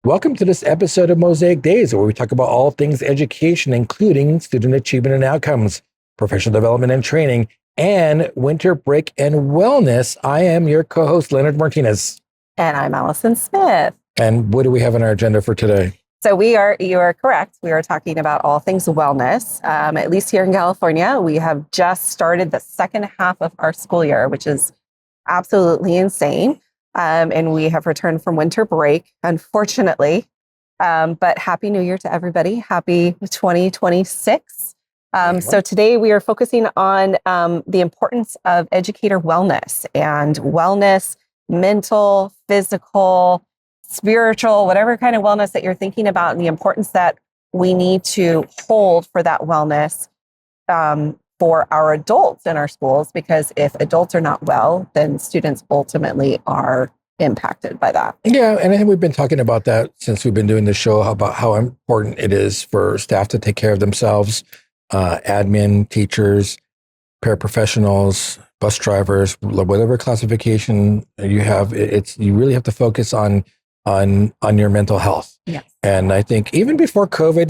Welcome to this episode of Mosaic Days, where we talk about all things education, including student achievement and outcomes, professional development and training, and winter break and wellness. I am your co-host, Leonard Martinez. And I'm Allison Smith. And what do we have on our agenda for today? So you are correct. We are talking about all things wellness. At least here in California, we have just started the second half of our school year, which is absolutely insane. And we have returned from winter break, unfortunately. But Happy New Year to everybody. Happy 2026. So today we are focusing on the importance of educator wellness and wellness, mental, physical, spiritual, whatever kind of wellness that you're thinking about, and the importance that we need to hold for that wellness for our adults in our schools, because if adults are not well, then students ultimately are impacted by that. Yeah, and I think we've been talking about that since we've been doing the show, about how important it is for staff to take care of themselves, admin, teachers, paraprofessionals, bus drivers, whatever classification you have. You really have to focus on your mental health. Yes. And I think even before COVID,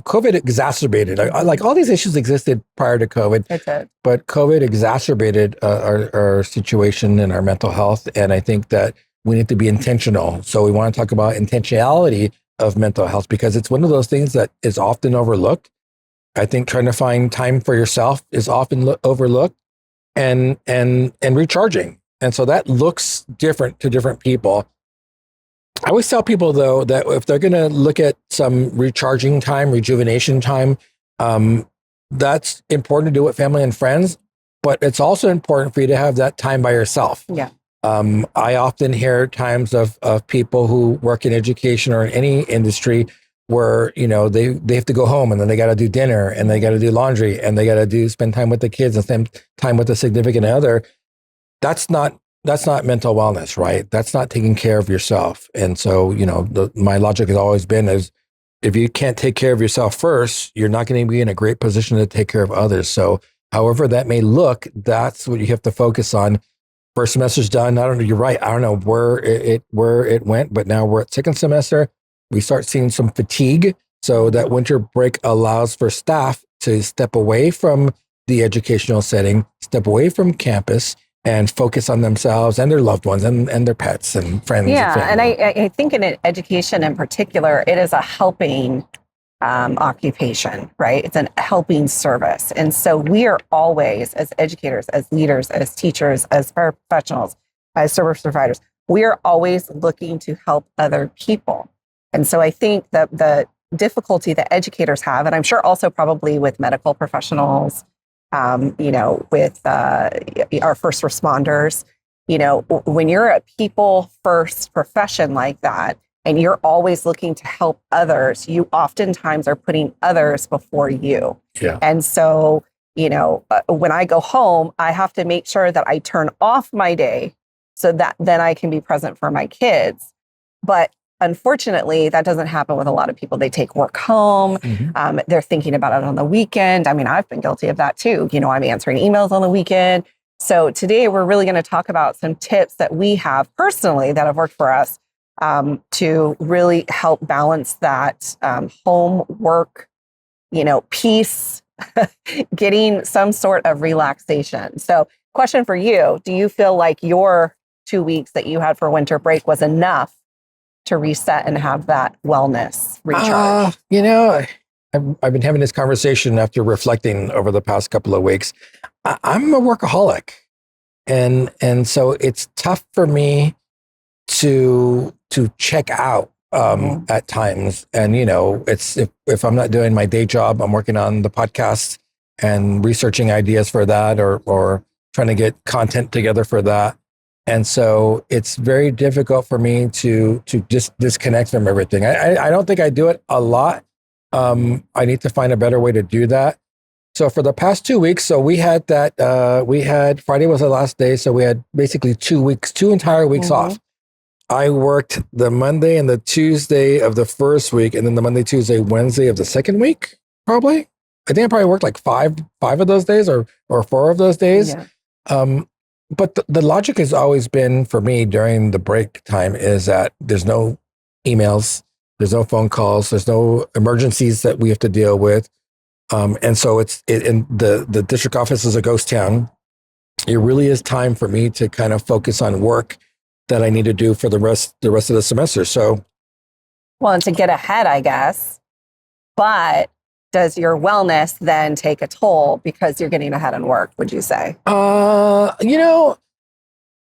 COVID exacerbated, like all these issues existed prior to COVID, but COVID exacerbated our situation and our mental health. And I think that we need to be intentional. So we want to talk about intentionality of mental health, because it's one of those things that is often overlooked. I think trying to find time for yourself is often overlooked, and recharging. And so that looks different to different people. I always tell people, though, that if they're going to look at some recharging time, rejuvenation time, that's important to do with family and friends, but it's also important for you to have that time by yourself. Yeah. I often hear times of people who work in education or in any industry where, they have to go home and then they got to do dinner and they got to do laundry and they got to spend time with the kids and spend time with a significant other. That's not mental wellness, right? That's not taking care of yourself. And so, my logic has always been is if you can't take care of yourself first, you're not going to be in a great position to take care of others. So however that may look, that's what you have to focus on. First semester's done. I don't know. You're right. I don't know where it went, but now we're at second semester. We start seeing some fatigue. So that winter break allows for staff to step away from the educational setting, step away from campus, and focus on themselves and their loved ones and their pets and friends. Yeah, and I think in education in particular, it is a helping occupation, right? It's a helping service. And so we are always, as educators, as leaders, as teachers, as paraprofessionals, as service providers, we are always looking to help other people. And so I think that the difficulty that educators have, and I'm sure also probably with medical professionals, with our first responders, when you're a people first profession like that, and you're always looking to help others, you oftentimes are putting others before you. Yeah. And so, when I go home, I have to make sure that I turn off my day so that then I can be present for my kids. But unfortunately, that doesn't happen with a lot of people. They take work home. Mm-hmm. They're thinking about it on the weekend. I mean, I've been guilty of that too. I'm answering emails on the weekend. So today we're really going to talk about some tips that we have personally that have worked for us to really help balance that home work, peace, getting some sort of relaxation. So question for you, do you feel like your 2 weeks that you had for winter break was enough to reset and have that wellness recharge? I've been having this conversation after reflecting over the past couple of weeks. I'm a workaholic, and so it's tough for me to check out at times. And it's if I'm not doing my day job, I'm working on the podcast and researching ideas for that, or trying to get content together for that. And so it's very difficult for me to just disconnect from everything. I don't think I do it a lot. I need to find a better way to do that. So for the past 2 weeks, so we had Friday was the last day. So we had basically 2 entire weeks off. I worked the Monday and the Tuesday of the first week, and then the Monday, Tuesday, Wednesday of the second week, probably. I think I probably worked like five of those days or 4 of those days. Yeah. But the logic has always been for me during the break time is that there's no emails, There's no phone calls. There's no emergencies that we have to deal with. And so and the district office is a ghost town. It really is time for me to kind of focus on work that I need to do for the rest of the semester. So, well, and to get ahead, I guess, but does your wellness then take a toll because you're getting ahead in work, would you say?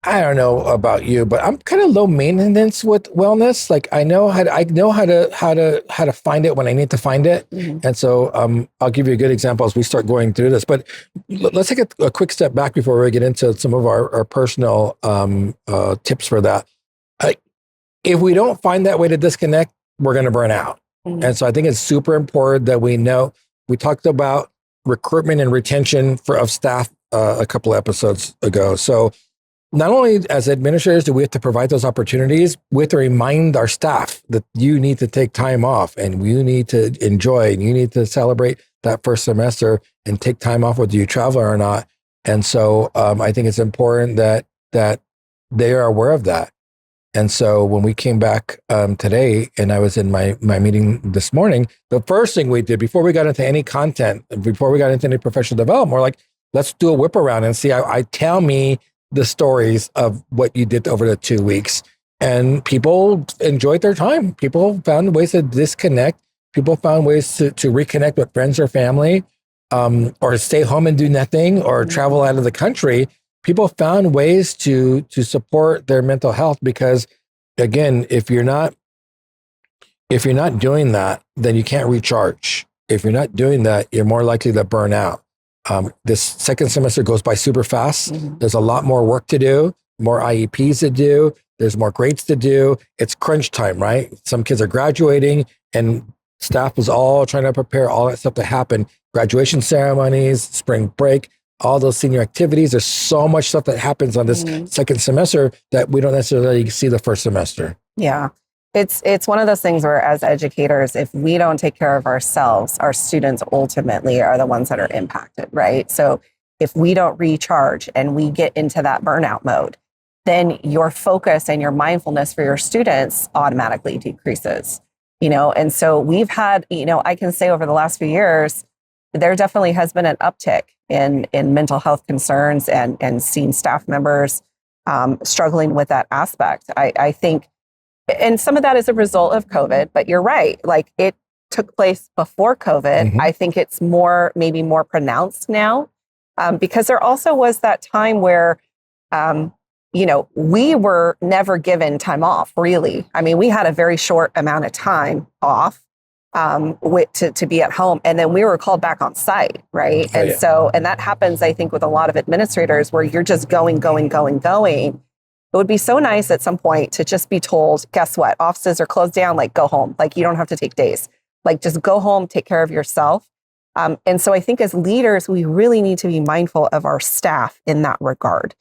I don't know about you, but I'm kind of low maintenance with wellness. Like I know how to find it when I need to find it. Mm-hmm. And so I'll give you a good example as we start going through this. But let's take a quick step back before we get into some of our personal tips for that. If we don't find that way to disconnect, we're going to burn out. Mm-hmm. And so I think it's super important that we know. We talked about recruitment and retention of staff a couple of episodes ago. So not only as administrators do we have to provide those opportunities, we have to remind our staff that you need to take time off and you need to enjoy and you need to celebrate that first semester and take time off whether you travel or not. And so I think it's important that they are aware of that. And so when we came back today and I was in my meeting this morning, the first thing we did before we got into any content, before we got into any professional development, we're like, let's do a whip around and see. I tell me the stories of what you did over the 2 weeks. And people enjoyed their time. People found ways to disconnect. People found ways to reconnect with friends or family, or stay home and do nothing, or travel out of the country. People found ways to support their mental health because, again, if you're not doing that, then you can't recharge. If you're not doing that, you're more likely to burn out. This second semester goes by super fast. Mm-hmm. There's a lot more work to do, more IEPs to do. There's more grades to do. It's crunch time, right? Some kids are graduating and staff is all trying to prepare all that stuff to happen. Graduation ceremonies, spring break, all those senior activities. There's so much stuff that happens on this second semester that we don't necessarily see the first semester. Yeah. It's one of those things where as educators, if we don't take care of ourselves, our students ultimately are the ones that are impacted, right? So if we don't recharge and we get into that burnout mode, then your focus and your mindfulness for your students automatically decreases, And so we've had, I can say over the last few years, there definitely has been an uptick in mental health concerns and seeing staff members struggling with that aspect. I think. And some of that is a result of COVID, but you're right. Like it took place before COVID. Mm-hmm. I think it's maybe more pronounced now because there also was that time where, we were never given time off, really. I mean, we had a very short amount of time off to be at home. And then we were called back on site, right? And that happens, I think, with a lot of administrators where you're just going. It would be so nice at some point to just be told, guess what? Offices are closed down, like go home. Like you don't have to take days. Like just go home, take care of yourself. And so I think as leaders, we really need to be mindful of our staff in that regard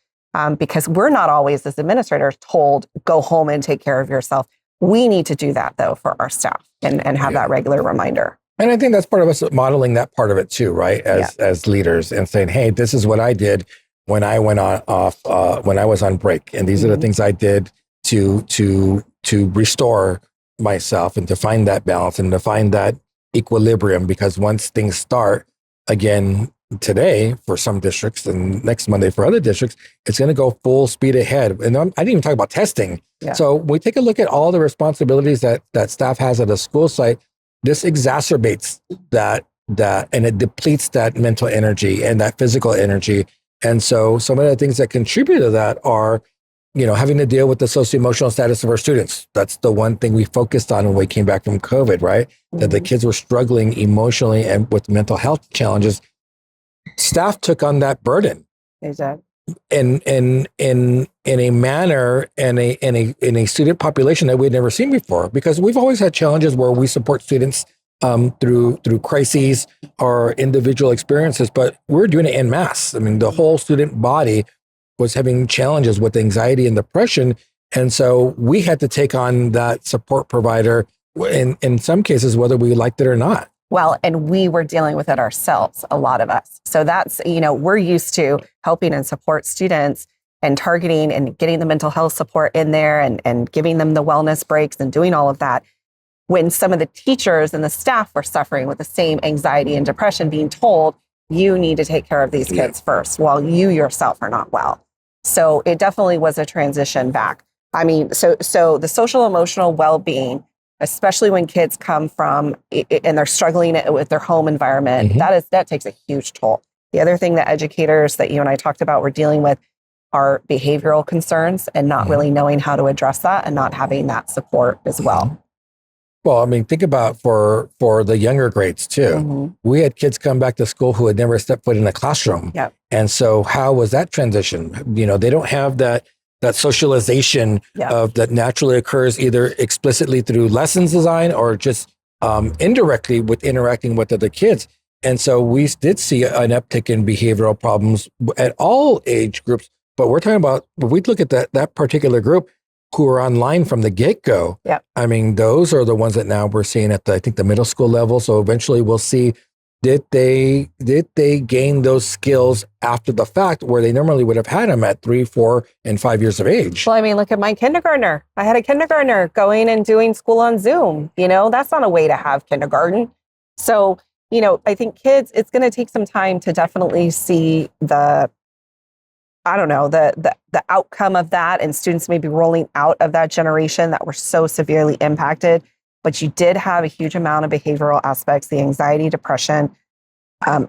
because we're not always as administrators told, go home and take care of yourself. We need to do that though for our staff and have that regular reminder. And I think that's part of us modeling that part of it too, right? As leaders and saying, hey, this is what I did when I went off, when I was on break. And these are the things I did to restore myself and to find that balance and to find that equilibrium. Because once things start again today for some districts and next Monday for other districts, it's going to go full speed ahead. And I didn't even talk about testing. Yeah. So we take a look at all the responsibilities that staff has at a school site. This exacerbates that and it depletes that mental energy and that physical energy. And so some of the things that contribute to that are, having to deal with the socio-emotional status of our students. That's the one thing we focused on when we came back from COVID, right? Mm-hmm. That the kids were struggling emotionally and with mental health challenges. Staff took on that burden. Exactly. In a manner and in a student population that we'd never seen before, because we've always had challenges where we support students through crises or individual experiences, but we're doing it en masse. I mean, the whole student body was having challenges with anxiety and depression. And so we had to take on that support provider in some cases, whether we liked it or not. Well, and we were dealing with it ourselves, a lot of us. So that's, we're used to helping and support students and targeting and getting the mental health support in there and giving them the wellness breaks and doing all of that. when some of the teachers and the staff were suffering with the same anxiety and depression, being told, you need to take care of these kids first while you yourself are not well. So it definitely was a transition back. I mean, so the social emotional well-being, especially when kids come from and they're struggling with their home environment, that takes a huge toll. The other thing that educators that you and I talked about were dealing with are behavioral concerns and not really knowing how to address that and not having that support as well. Well, I mean, think about for the younger grades too. We had kids come back to school who had never stepped foot in a classroom. And so how was that transition? You know, they don't have that socialization of that naturally occurs either explicitly through lessons design or just indirectly with interacting with other kids. And so we did see an uptick in behavioral problems at all age groups. But we're talking about, if we look at that particular group, who are online from the get-go. I mean, those are the ones that now we're seeing at I think the middle school level. So eventually we'll see, did they gain those skills after the fact where they normally would have had them at 3, 4, and 5 years of age? Well, I mean, look at my kindergartner. I had a kindergartner going and doing school on Zoom. You know, that's not a way to have kindergarten. So, you know, I think kids, it's going to take some time to definitely see the outcome of that, and students may be rolling out of that generation that were so severely impacted. But you did have a huge amount of behavioral aspects, the anxiety, depression,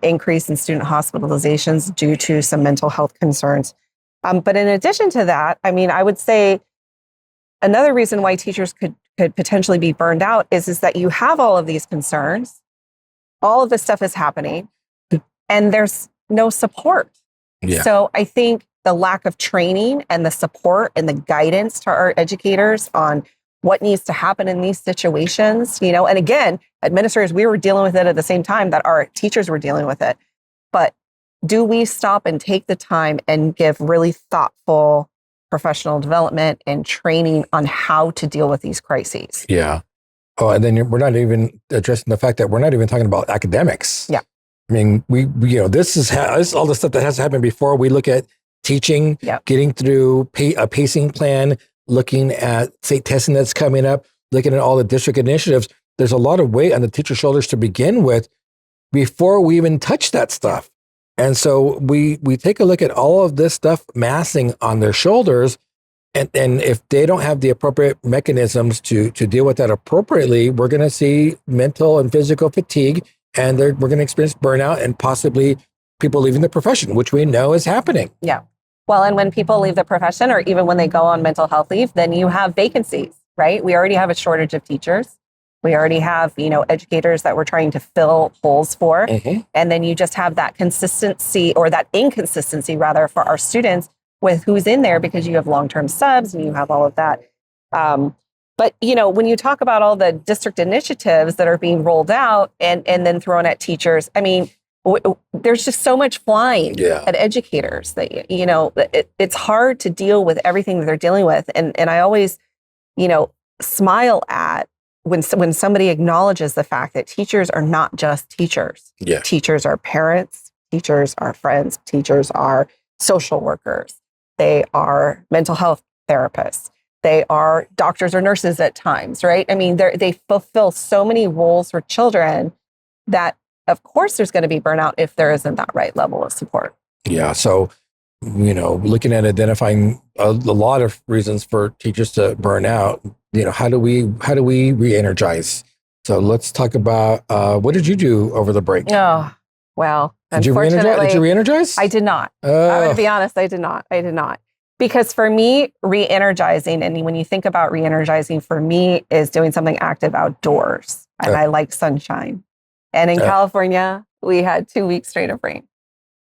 increase in student hospitalizations due to some mental health concerns. But in addition to that, I mean, I would say another reason why teachers could potentially be burned out is that you have all of these concerns, all of this stuff is happening, and there's no support. So I think the lack of training and the support and the guidance to our educators on what needs to happen in these situations, you know, and again, administrators, we were dealing with it at the same time that our teachers were dealing with it. But do we stop and take the time and give really thoughtful professional development and training on how to deal with these crises? Oh, and then we're not even addressing the fact that we're not even talking about academics. I mean, we you know, this is all the stuff that has to happen before we look at teaching, getting through a pacing plan, looking at state testing that's coming up, looking at all the district initiatives. There's a lot of weight on the teacher's shoulders to begin with before we even touch that stuff. And so we take a look at all of this stuff massing on their shoulders. And if they don't have the appropriate mechanisms to deal with that appropriately, we're going to see mental and physical fatigue, and we're going to experience burnout and possibly people leaving the profession, which we know is happening. Well, and when people leave the profession or even when they go on mental health leave, then you have vacancies, right? We already have a shortage of teachers. We already have, you know, educators that we're trying to fill holes for. And then you just have that consistency or that inconsistency rather for our students with who's in there because you have long-term subs and you have all of that. But, you know, when you talk about all the district initiatives that are being rolled out and then thrown at teachers, I mean, there's just so much flying at educators that, you know, it's hard to deal with everything that they're dealing with. And I always, you know, smile at when somebody acknowledges the fact that teachers are not just teachers. Teachers are parents, teachers are friends, teachers are social workers. They are mental health therapists. They are doctors or nurses at times, right? I mean, they fulfill so many roles for children that, of course, there's going to be burnout if there isn't that right level of support. So, you know, looking at identifying a lot of reasons for teachers to burn out, you know, how do we re-energize? So let's talk about what did you do over the break? Oh, well, did you re-energize? I did not. I'm going to be honest, I did not. Because for me, re-energizing, and when you think about re-energizing, for me is doing something active outdoors. And I like sunshine. And in California, we had 2 weeks straight of rain.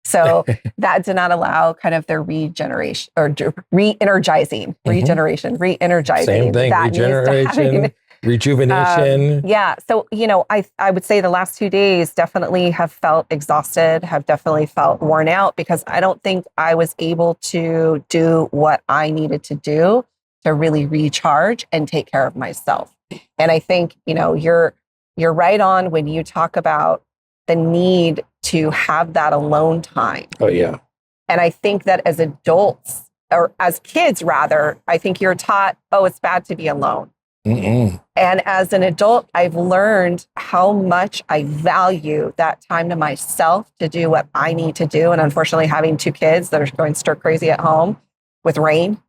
So that did not allow kind of the regeneration or re-energizing, regeneration, re-energizing. Same thing, regeneration, rejuvenation. So, you know, I would say the last 2 days definitely have felt exhausted, have definitely felt worn out because I don't think I was able to do what I needed to do to really recharge and take care of myself. And I think, you know, you're right on when you talk about the need to have that alone time. And I think that as adults, or as kids rather, I think you're taught, oh, it's bad to be alone. Mm-mm. And as an adult, I've learned how much I value that time to myself to do what I need to do. And unfortunately, having two kids that are going stir crazy at home with rain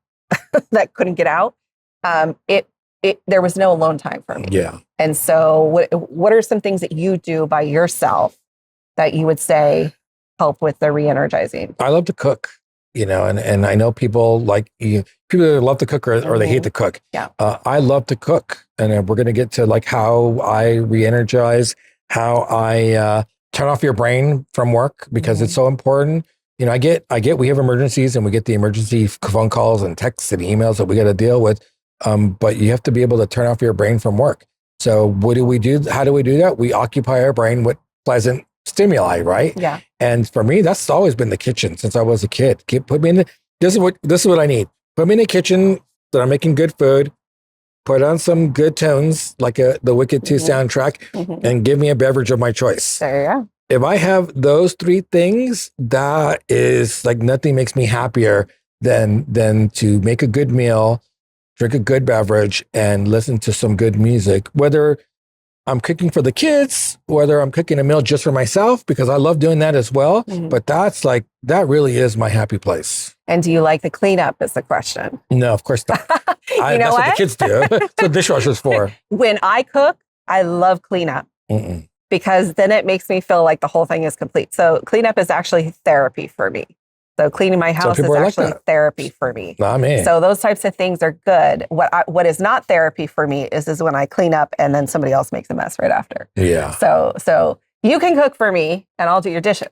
that couldn't get out, there was no alone time for me. Yeah. And so, what are some things that you do by yourself that you would say help with the re-energizing? I love to cook, and I know people like you, people that love to cook or they hate to cook. Yeah. I love to cook. And we're going to get to like how I re-energize, how I turn off your brain from work because it's so important. I get, we have emergencies and we get the emergency phone calls and texts and emails that we got to deal with. But you have to be able to turn off your brain from work. So what do we do? How do we do that? We occupy our brain with pleasant stimuli, right? Yeah. And for me, that's always been the kitchen since I was a kid. Put me in this is what I need. Put me in the kitchen that I'm making good food, put on some good tones like the Wicked 2 soundtrack, and give me a beverage of my choice. There you go. If I have those three things, that is like nothing makes me happier than to make a good meal, drink a good beverage, and listen to some good music, whether I'm cooking for the kids, whether I'm cooking a meal just for myself, because I love doing that as well. But that really is my happy place. And do you like the cleanup is the question. No, of course not. That's what the kids do. That's what dishwasher's for. When I cook, I love cleanup because then it makes me feel like the whole thing is complete. So cleanup is actually therapy for me. So cleaning my house is actually therapy for me. Not me. So those types of things are good. What is not therapy for me is when I clean up and then somebody else makes a mess right after. Yeah. So you can cook for me and I'll do your dishes.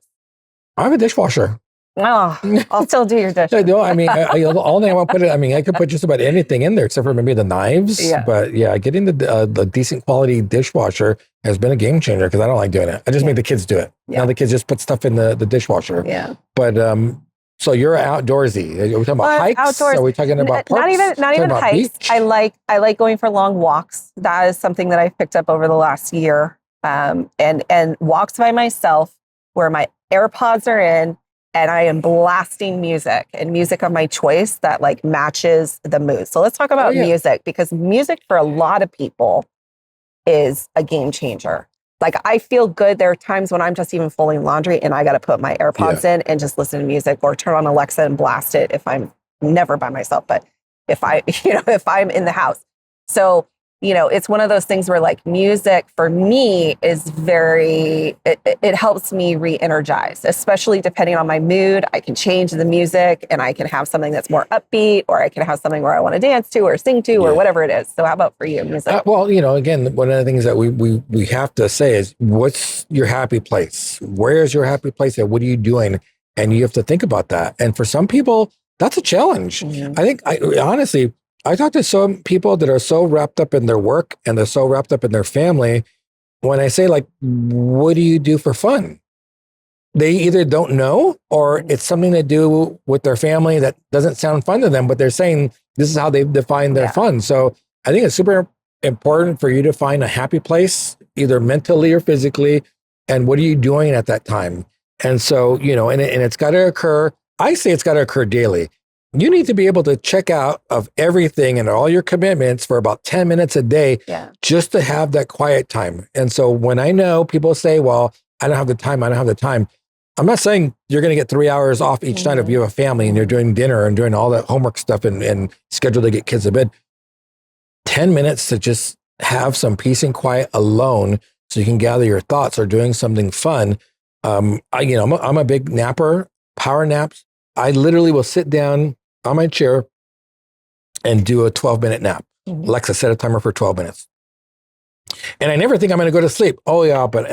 I have a dishwasher. Oh, I'll still do your dishes. No, I mean, all I want to put it. I mean, I could put just about anything in there except for maybe the knives. Yeah. But yeah, getting the decent quality dishwasher has been a game changer because I don't like doing it. I just make the kids do it. Yeah. Now the kids just put stuff in the dishwasher. Yeah. But so you're outdoorsy. Are we talking about hikes? Outdoors. Are we talking about parks? Not even hikes. Beach? I like going for long walks. That is something that I've picked up over the last year. And walks by myself where my AirPods are in and I am blasting music and music of my choice that like matches the mood. So let's talk about music because music for a lot of people is a game changer. Like I feel good. There are times when I'm just even folding laundry and I got to put my AirPods in and just listen to music or turn on Alexa and blast it if I'm never by myself, but if I'm in the house. So, it's one of those things where like music for me is it helps me re-energize, especially depending on my mood. I can change the music and I can have something that's more upbeat or I can have something where I want to dance to or sing to or whatever it is. So how about for you, music? Well, again, one of the things that we have to say is what's your happy place? Where is your happy place and what are you doing? And you have to think about that. And for some people, that's a challenge. I think honestly, I talk to some people that are so wrapped up in their work and they're so wrapped up in their family. When I say like, what do you do for fun? They either don't know or it's something to do with their family that doesn't sound fun to them, but they're saying this is how they define their fun. So I think it's super important for you to find a happy place, either mentally or physically. And what are you doing at that time? And so, and it's got to occur. I say it's got to occur daily. You need to be able to check out of everything and all your commitments for about 10 minutes a day just to have that quiet time. And so when I know people say, well, I don't have the time, I'm not saying you're going to get 3 hours off each night if you have a family and you're doing dinner and doing all that homework stuff and schedule to get kids to bed. 10 minutes to just have some peace and quiet alone so you can gather your thoughts or doing something fun. I'm a big napper, power naps. I literally will sit down on my chair and do a 12-minute nap. Alexa, set a timer for 12 minutes. And I never think I'm going to go to sleep. Oh yeah, but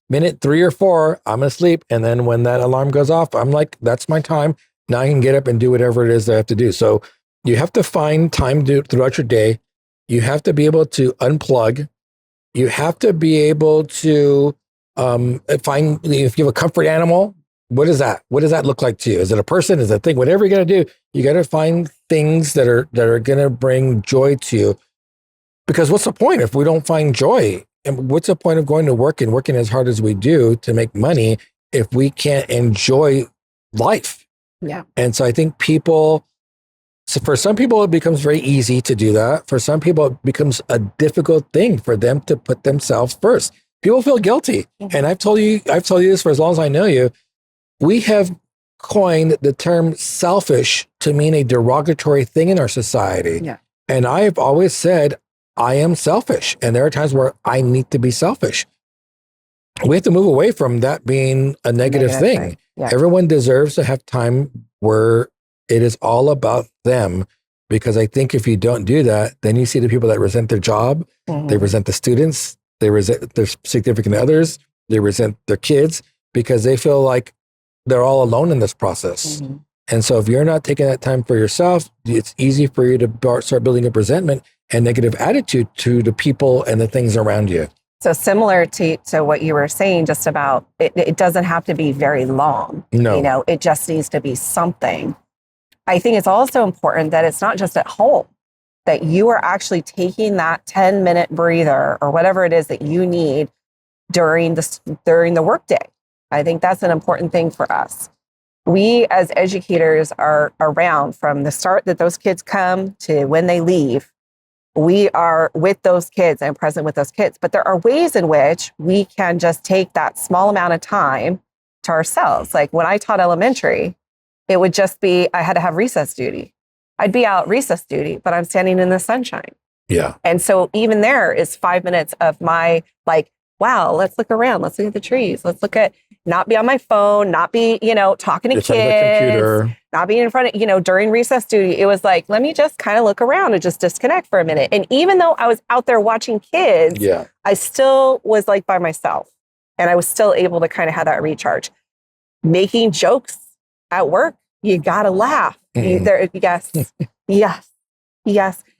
minute 3 or 4, I'm going to sleep. And then when that alarm goes off, I'm like, that's my time. Now I can get up and do whatever it is that I have to do. So you have to find time throughout your day. You have to be able to unplug. You have to be able to find, if you have a comfort animal, what is that? What does that look like to you? Is it a person? Is it a thing? Whatever you're going to do, you got to find things that are going to bring joy to you. Because what's the point if we don't find joy? And what's the point of going to work and working as hard as we do to make money if we can't enjoy life? Yeah. And so I think people So for some people, it becomes very easy to do that. For some people, it becomes a difficult thing for them to put themselves first. People feel guilty. And I've told you this for as long as I know you. We have coined the term selfish to mean a derogatory thing in our society. Yeah. And I have always said, I am selfish. And there are times where I need to be selfish. We have to move away from that being a negative thing. Yeah. Everyone deserves to have time where it is all about them, because I think if you don't do that, then you see the people that resent their job, they resent the students, they resent their significant others, they resent their kids, because they feel like they're all alone in this process. And so if you're not taking that time for yourself, it's easy for you to start building up resentment and negative attitude to the people and the things around you. So similar to what you were saying, just about it doesn't have to be very long. No. You know, it just needs to be something. I think it's also important that it's not just at home, that you are actually taking that 10-minute breather or whatever it is that you need during the workday. I think that's an important thing for us. We as educators are around from the start that those kids come to when they leave. We are with those kids and present with those kids. But there are ways in which we can just take that small amount of time to ourselves. Like when I taught elementary, it would just be, I had to have recess duty. I'd be out recess duty, but I'm standing in the sunshine. Yeah. And so even there is 5 minutes of my like, wow, let's look around. Let's look at the trees. Let's look at, not be on my phone, not be, talking to kids, not be in front of, during recess duty. It was like, let me just kind of look around and just disconnect for a minute. And even though I was out there watching kids, I still was like by myself, and I was still able to kind of have that recharge. Making jokes at work, you got to laugh. Yes.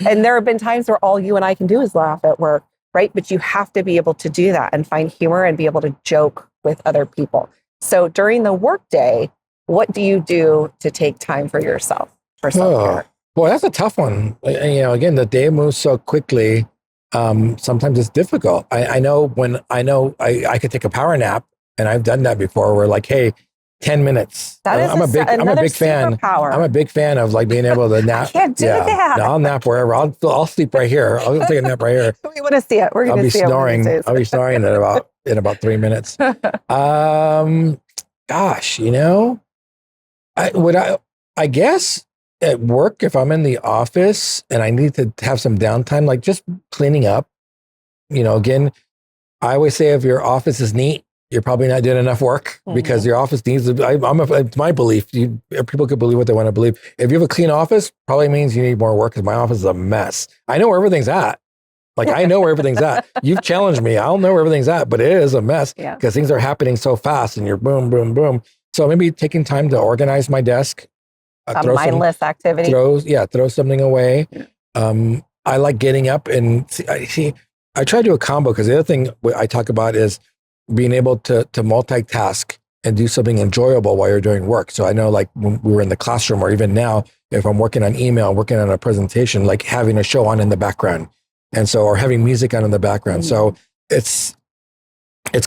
And there have been times where all you and I can do is laugh at work. Right. But you have to be able to do that and find humor and be able to joke with other people. So during the workday, what do you do to take time for yourself, for self-care? Boy, that's a tough one. Again, the day moves so quickly. Sometimes it's difficult. I know when I could take a power nap, and I've done that before. We're like, hey, 10 minutes. I'm a big fan. I'm a big fan of like being able to nap. I can't do that. No, I'll nap wherever. I'll sleep right here. I'll take a nap right here. We want to see it. We're going to see snoring. I'll be snoring in about 3 minutes. Gosh, I guess at work, if I'm in the office and I need to have some downtime, like just cleaning up, again, I always say if your office is neat, you're probably not doing enough work, because your office needs to, it's my belief, people could believe what they want to believe. If you have a clean office, probably means you need more work, because my office is a mess. I know where everything's at. Like I know where everything's at. You've challenged me. I'll know where everything's at, but it is a mess because things are happening so fast and you're boom, boom, boom. So maybe taking time to organize my desk. A mindless activity. Throw something away. I like getting up and I try to do a combo, because the other thing I talk about is being able to multitask and do something enjoyable while you're doing work. So I know, like when we were in the classroom, or even now, if I'm working on email, working on a presentation, like having a show on in the background, and so, or having music on in the background. So it's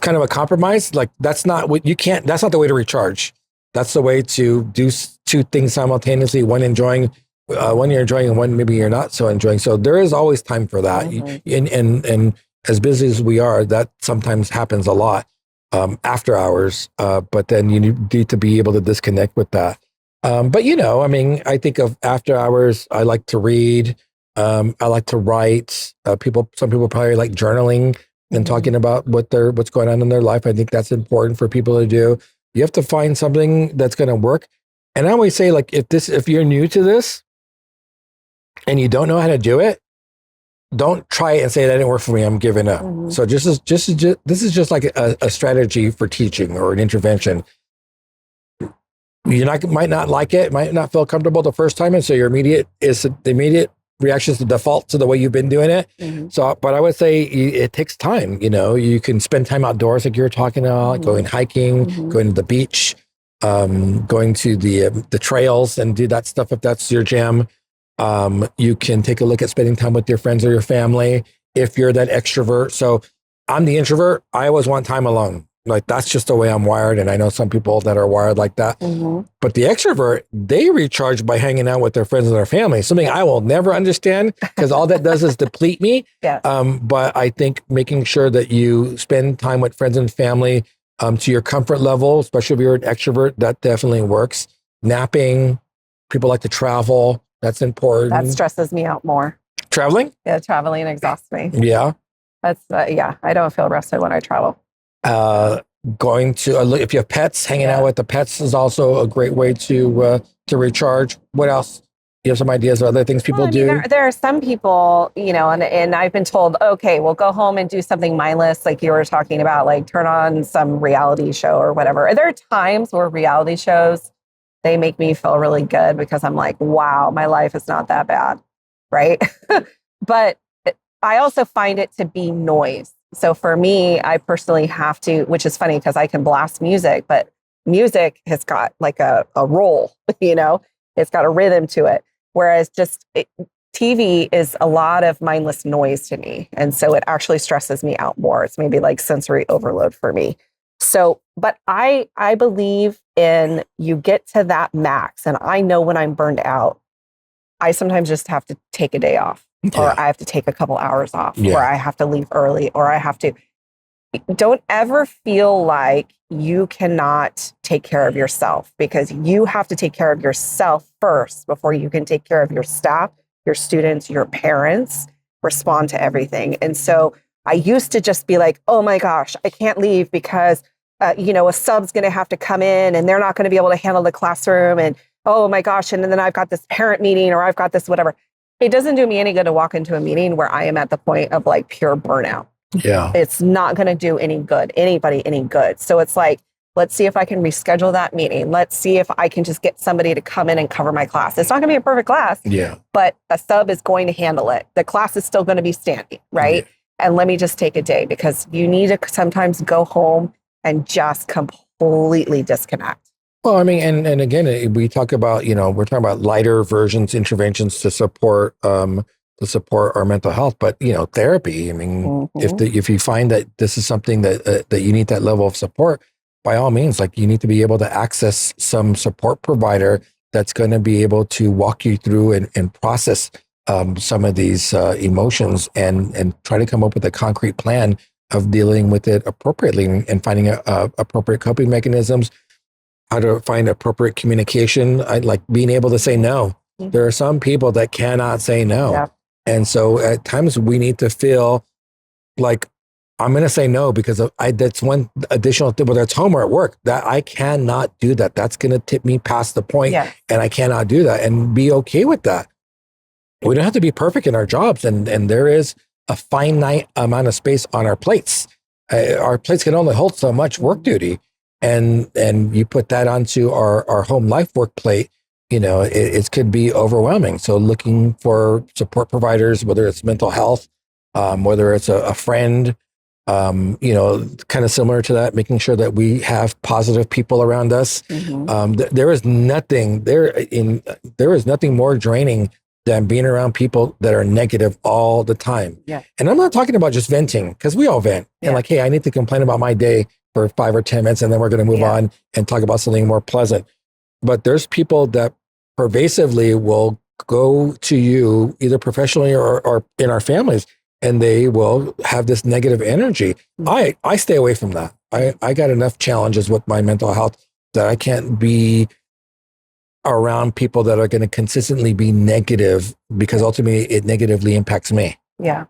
kind of a compromise. Like that's not the way to recharge. That's the way to do two things simultaneously. One you're enjoying, and one maybe you're not so enjoying. So there is always time for that. And as busy as we are, that sometimes happens a lot after hours. But then you need to be able to disconnect with that. But I think of after hours, I like to read. I like to write. Some people probably like journaling and talking about what's going on in their life. I think that's important for people to do. You have to find something that's going to work. And I always say, like, if you're new to this and you don't know how to do it, don't try it and say that didn't work for me, I'm giving up. So this is just like a strategy for teaching or an intervention. You might not like it, might not feel comfortable the first time, and so the immediate reaction is the default to the way you've been doing it. So, but I would say it takes time. You can spend time outdoors, like you were talking about, going hiking, going to the beach, going to the trails and do that stuff if that's your jam. You can take a look at spending time with your friends or your family if you're that extrovert. So I'm the introvert. I always want time alone. Like that's just the way I'm wired. And I know some people that are wired like that. Mm-hmm. But the extrovert, they recharge by hanging out with their friends and their family, something I will never understand because all that does is deplete me. Yeah. But I think making sure that you spend time with friends and family to your comfort level, especially if you're an extrovert, that definitely works. Napping, people like to travel. That's important. That stresses me out more. Traveling? Yeah, traveling exhausts me. Yeah. That's yeah. I don't feel rested when I travel. Going to if you have pets, hanging out with the pets is also a great way to recharge. What else? You have some ideas of other things people do? There are some people, and I've been told, okay, we'll go home and do something mindless, like you were talking about, like turn on some reality show or whatever. There are times where reality shows, they make me feel really good because I'm like, wow, my life is not that bad, right? But I also find it to be noise. So for me, I personally have to, which is funny because I can blast music, but music has got like a roll, it's got a rhythm to it. Whereas TV is a lot of mindless noise to me. And so it actually stresses me out more. It's maybe like sensory overload for me. So, but I believe in you get to that max. And I know when I'm burned out, I sometimes just have to take a day off. Yeah. Or I have to take a couple hours off, Yeah. or I have to leave early, or I have to. Don't ever feel like you cannot take care of yourself, because you have to take care of yourself first before you can take care of your staff, your students, your parents, respond to everything. And so I used to just be like, oh my gosh, I can't leave because, a sub's going to have to come in and they're not going to be able to handle the classroom. And oh my gosh. And then I've got this parent meeting, or I've got this whatever. It doesn't do me any good to walk into a meeting where I am at the point of like pure burnout. Yeah. It's not going to do anybody any good. So it's like, let's see if I can reschedule that meeting. Let's see if I can just get somebody to come in and cover my class. It's not going to be a perfect class, but a sub is going to handle it. The class is still going to be standing, right? Yeah. And let me just take a day, because you need to sometimes go home and just completely disconnect. Well, I mean, and again, we talk about, we're talking about lighter versions, interventions to support our mental health, but therapy. I mean, if you find that this is something that you need that level of support, by all means, like you need to be able to access some support provider that's going to be able to walk you through and process some of these emotions and try to come up with a concrete plan of dealing with it appropriately and finding appropriate coping mechanisms. How to find appropriate communication. I like being able to say no. Mm-hmm. There are some people that cannot say no. Yeah. And so at times we need to feel like I'm going to say no because that's one additional thing, whether it's home or at work, that I cannot do that. That's going to tip me past the point, and I cannot do that, and be okay with that. We don't have to be perfect in our jobs, and there is a finite amount of space on our plates. Our plates can only hold so much work duty. And you put that onto our home life work plate, it could be overwhelming. So looking for support providers, whether it's mental health, whether it's a friend, kind of similar to that, making sure that we have positive people around us. Mm-hmm. There is nothing more draining than being around people that are negative all the time. Yeah. And I'm not talking about just venting, because we all vent. Yeah. And like, hey, I need to complain about my day for 5 or 10 minutes, and then we're going to move on and talk about something more pleasant. But there's people that pervasively will go to you either professionally or in our families, and they will have this negative energy. Mm-hmm. I stay away from that. I got enough challenges with my mental health that I can't be around people that are going to consistently be negative, because ultimately it negatively impacts me. Yeah.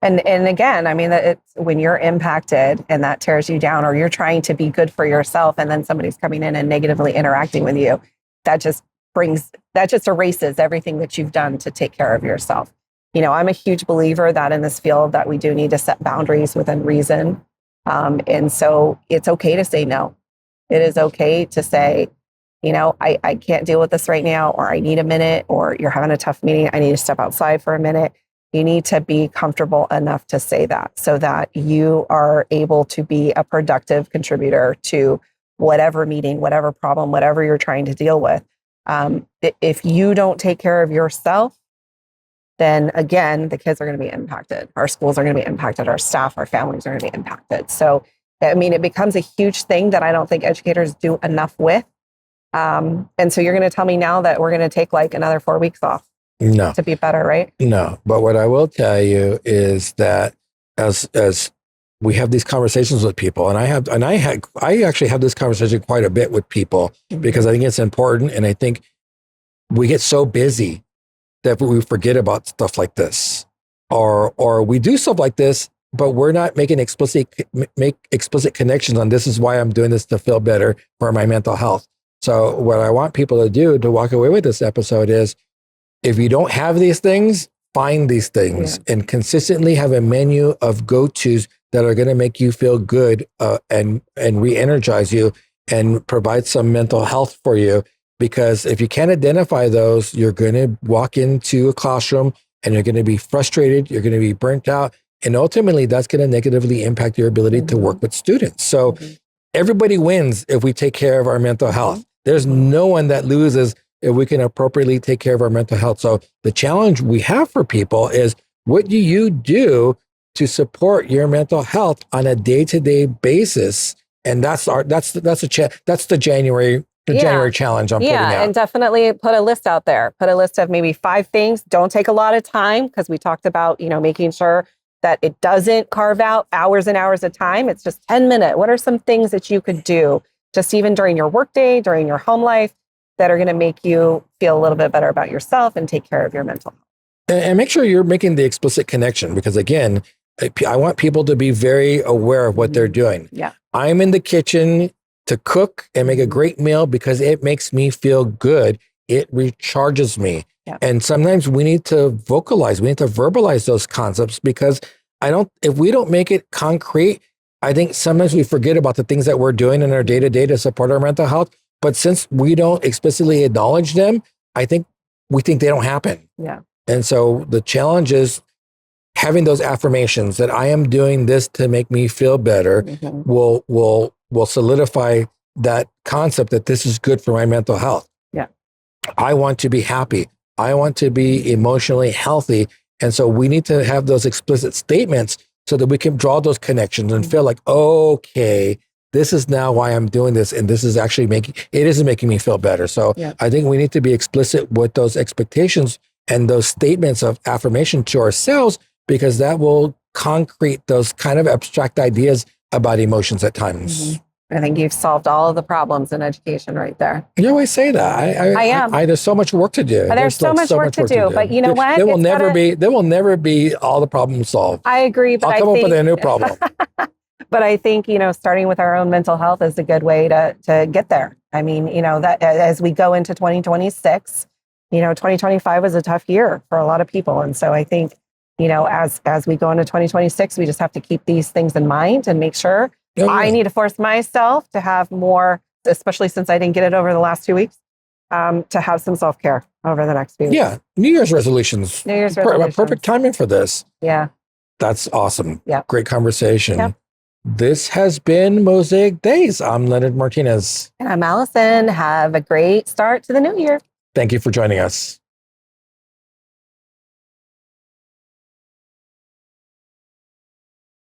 And again, I mean, it's when you're impacted and that tears you down, or you're trying to be good for yourself, and then somebody's coming in and negatively interacting with you, that just erases everything that you've done to take care of yourself. I'm a huge believer that in this field that we do need to set boundaries within reason. And so it's okay to say no. It is okay to say, I can't deal with this right now, or I need a minute, or you're having a tough meeting, I need to step outside for a minute. You need to be comfortable enough to say that, so that you are able to be a productive contributor to whatever meeting, whatever problem, whatever you're trying to deal with. If you don't take care of yourself, then again, the kids are going to be impacted. Our schools are going to be impacted. Our staff, our families are going to be impacted. So I mean, it becomes a huge thing that I don't think educators do enough with. And so you're going to tell me now that we're going to take like another 4 weeks off No, to be better, right? no. But what I will tell you is that as we have these conversations with people, and I actually have this conversation quite a bit with people because I think it's important, and I think we get so busy that we forget about stuff like this, or we do stuff like this, but we're not making explicit connections on this is why I'm doing this to feel better for my mental health. So what I want people to do to walk away with this episode is, if you don't have these things, find these things and consistently have a menu of go-tos that are going to make you feel good and re-energize you and provide some mental health for you. Because if you can't identify those, you're going to walk into a classroom and you're going to be frustrated, you're going to be burnt out, and ultimately that's going to negatively impact your ability to work with students. So everybody wins if we take care of our mental health. There's no one that loses if we can appropriately take care of our mental health. So the challenge we have for people is, what do you do to support your mental health on a day-to-day basis? And that's the January challenge I'm putting out. And definitely put a list out there. Put a list of maybe 5 things. Don't take a lot of time, because we talked about, making sure that it doesn't carve out hours and hours of time. It's just 10 minutes. What are some things that you could do just even during your workday, during your home life, that are going to make you feel a little bit better about yourself and take care of your mental health? And make sure you're making the explicit connection, because again, I want people to be very aware of what they're doing. Yeah. I'm in the kitchen to cook and make a great meal because it makes me feel good. It recharges me. Yeah. And sometimes we need to verbalize those concepts, because if we don't make it concrete, I think sometimes we forget about the things that we're doing in our day-to-day to support our mental health. But since we don't explicitly acknowledge them, we think they don't happen. Yeah. And so the challenge is having those affirmations that I am doing this to make me feel better will solidify that concept that this is good for my mental health. Yeah. I want to be happy. I want to be emotionally healthy. And so we need to have those explicit statements so that we can draw those connections and feel like, okay, this is now why I'm doing this. And this is actually making me feel better. So I think we need to be explicit with those expectations and those statements of affirmation to ourselves, because that will concrete those kind of abstract ideas about emotions at times. I think you've solved all of the problems in education right there. You always say that. I am. There's so much work to do. There's so much work to do. But you know what? There will never be all the problems solved. I agree. But I'll come up with a new problem. But I think, starting with our own mental health is a good way to get there. I mean, that as we go into 2026, 2025 was a tough year for a lot of people. And so I think, as we go into 2026, we just have to keep these things in mind and make sure. I need to force myself to have more, especially since I didn't get it over the last 2 weeks, to have some self-care over the next few weeks. Yeah. New Year's resolutions. Perfect timing for this. Yeah. That's awesome. Yeah. Great conversation. Yeah. This has been Mosaic Days. I'm Leonard Martinez. And I'm Allison. Have a great start to the new year. Thank you for joining us.